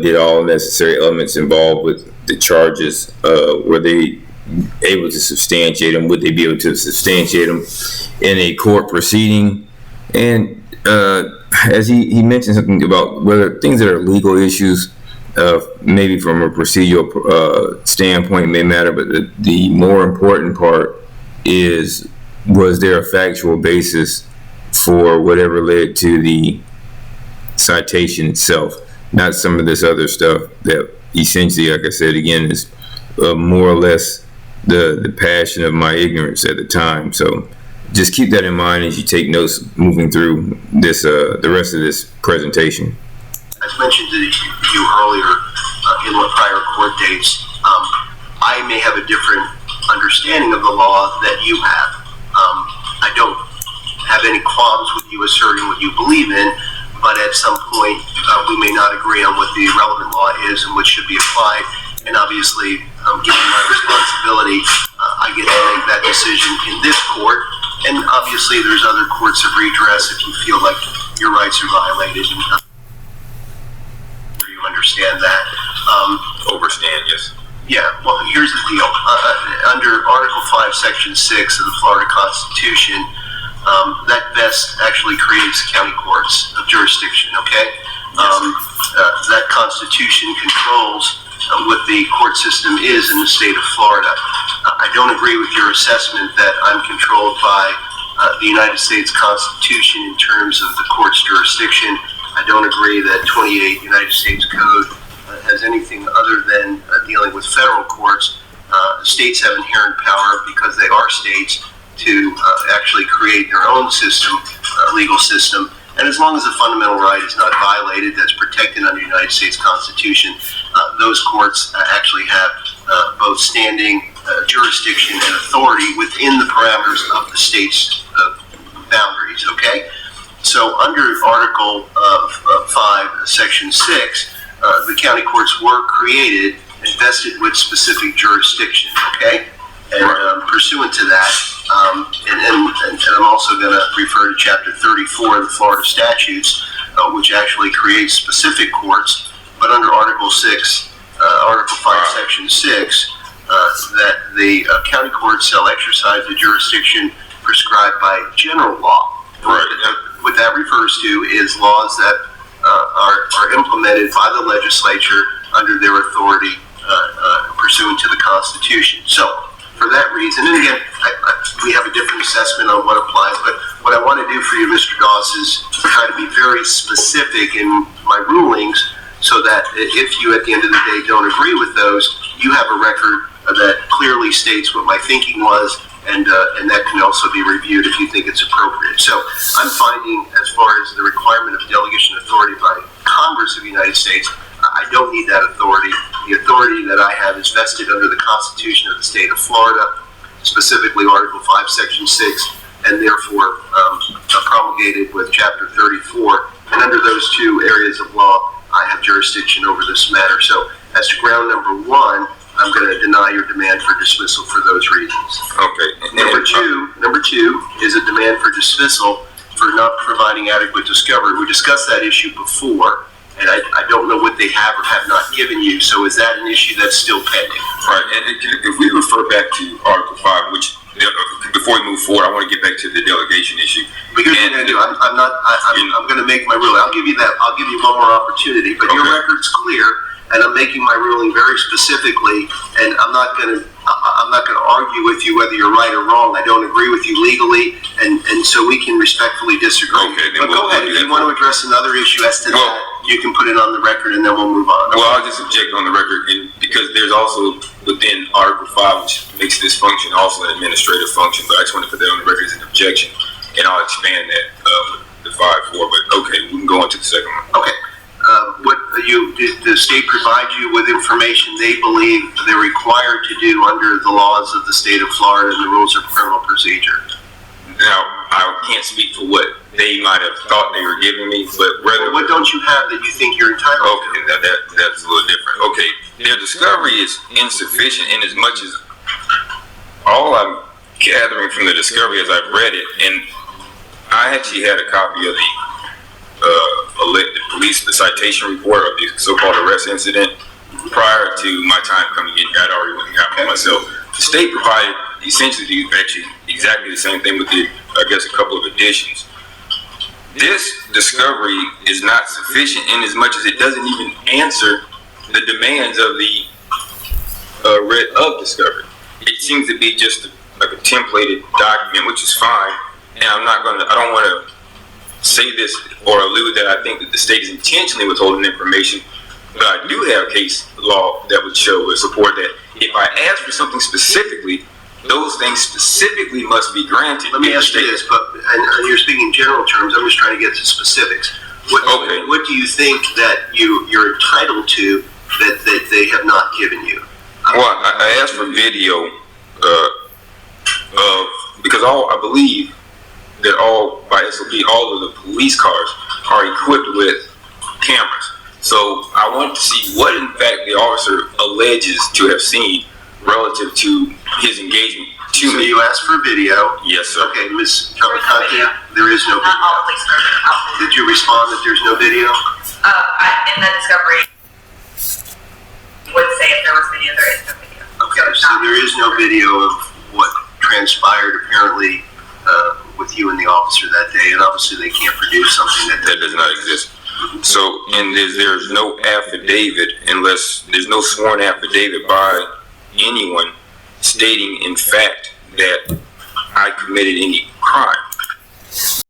did all necessary elements involved with the charges? Were they able to substantiate them? Would they be able to substantiate them in a court proceeding? And as he mentioned something about whether things that are legal issues, maybe from a procedural standpoint may matter, but the more important part is, was there a factual basis for whatever led to the citation itself, not some of this other stuff that essentially, like I said again, is more or less the passion of my ignorance at the time. So just keep that in mind as you take notes moving through this the rest of this presentation. As mentioned to you earlier in the prior court dates, I may have a different understanding of the law that you have. I don't have any qualms with you asserting what you believe in, but at some point we may not agree on what the relevant law is and what should be applied. And obviously, given my responsibility, I get to make that decision in this court. And obviously, there's other courts of redress if you feel like your rights are violated. And you understand that. Overstand, yes. Yeah, well, here's the deal. Under Article 5, Section 6 of the Florida Constitution, that vest actually creates county courts of jurisdiction, okay? That Constitution controls what the court system is in the state of Florida. I don't agree with your assessment that I'm controlled by the United States Constitution in terms of the court's jurisdiction. I don't agree that 28 United States Code has anything other than dealing with federal courts. States have inherent power because they are states to actually create their own system, legal system. And as long as the fundamental right is not violated, that's protected under the United States Constitution, those courts actually have both standing, jurisdiction, and authority within the parameters of the state's boundaries, okay? So under Article 5, Section 6, the county courts were created and vested with specific jurisdiction, okay? And pursuant to that, and I'm also going to refer to Chapter 34 of the Florida statutes, which actually creates specific courts, but under Article 6, Article 5, Section 6, that the county courts shall exercise the jurisdiction prescribed by general law. What that refers to is laws that are implemented by the legislature under their authority pursuant to the Constitution. So, for that reason, and again, we have a different assessment on what applies, but what I want to do for you, Mr. Goss, is try to be very specific in my rulings so that if you, at the end of the day, don't agree with those, you have a record that clearly states what my thinking was, and that can also be reviewed if you think it's appropriate. So I'm finding, as far as the requirement of delegation authority by Congress of the United States, I don't need that authority. The authority that I have is vested under the Constitution of the state of Florida, specifically Article 5, Section 6, and therefore promulgated with Chapter 34. And under those two areas of law, I have jurisdiction over this matter. So as to ground number one, I'm going to deny your demand for dismissal for those reasons. Okay. Number two is a demand for dismissal for not providing adequate discovery. We discussed that issue before, and I don't know what they have or have not given you. So is that an issue that's still pending? Right. And if we refer back to Article 5, which before we move forward, I want to get back to the delegation issue. But here's what I'm going to do. I'm going to make my ruling. I'll give you that. I'll give you one more opportunity. But your record's clear, and I'm making my ruling very specifically. And I'm not going to argue with you whether you're right or wrong. I don't agree with you legally, and so we can respectfully disagree. Okay. Then but go ahead. If you want to address another issue as to that, you can put it on the record, and then we'll move on. Well, I'll just object on the record, because there's also within Article 5, which makes this function also an administrative function, but I just want to put that on the record as an objection, and I'll expand that with the 5-4, but okay, we can go on to the second one. Okay. Did the state provide you with information they believe they're required to do under the laws of the state of Florida and the rules of criminal procedure? Now, I can't speak for what they might have thought they were giving me, but rather... What don't you have that you think you're entitled to? Okay, that's a little different. Okay, their discovery is insufficient in as much as all I'm gathering from the discovery as I've read it, and I actually had a copy of the the police, the citation report of the so-called arrest incident prior to my time coming in. I'd already went and got one myself. The state provided essentially actually exactly the same thing with the, I guess, a couple of additions. This discovery is not sufficient in as much as it doesn't even answer the demands of the writ of discovery. It seems to be just like a templated document, which is fine. And I don't want to say this or allude that I think that the state is intentionally withholding information, but I do have case law that would show or support that if I ask for something specifically, those things specifically must be granted. Let me ask you this, and you're speaking in general terms, I'm just trying to get to specifics. What do you think that you're entitled to that they have not given you? Well, I asked for video because I believe that by SOP, all of the police cars are equipped with cameras. So I wanted to see what in fact the officer alleges to have seen relative to his engagement to me. So you asked for video? Yes, sir. Okay, Ms. Cavalcante, there is no video. Not all police cars are outfitted. Did you respond that there's no video? In the discovery, would say if there was video, there is no video. Okay, so there is no video of what transpired apparently with you and the officer that day, and obviously they can't produce something that does not exist. So, and there's no affidavit, unless there's no sworn affidavit by anyone stating in fact that I committed any crime.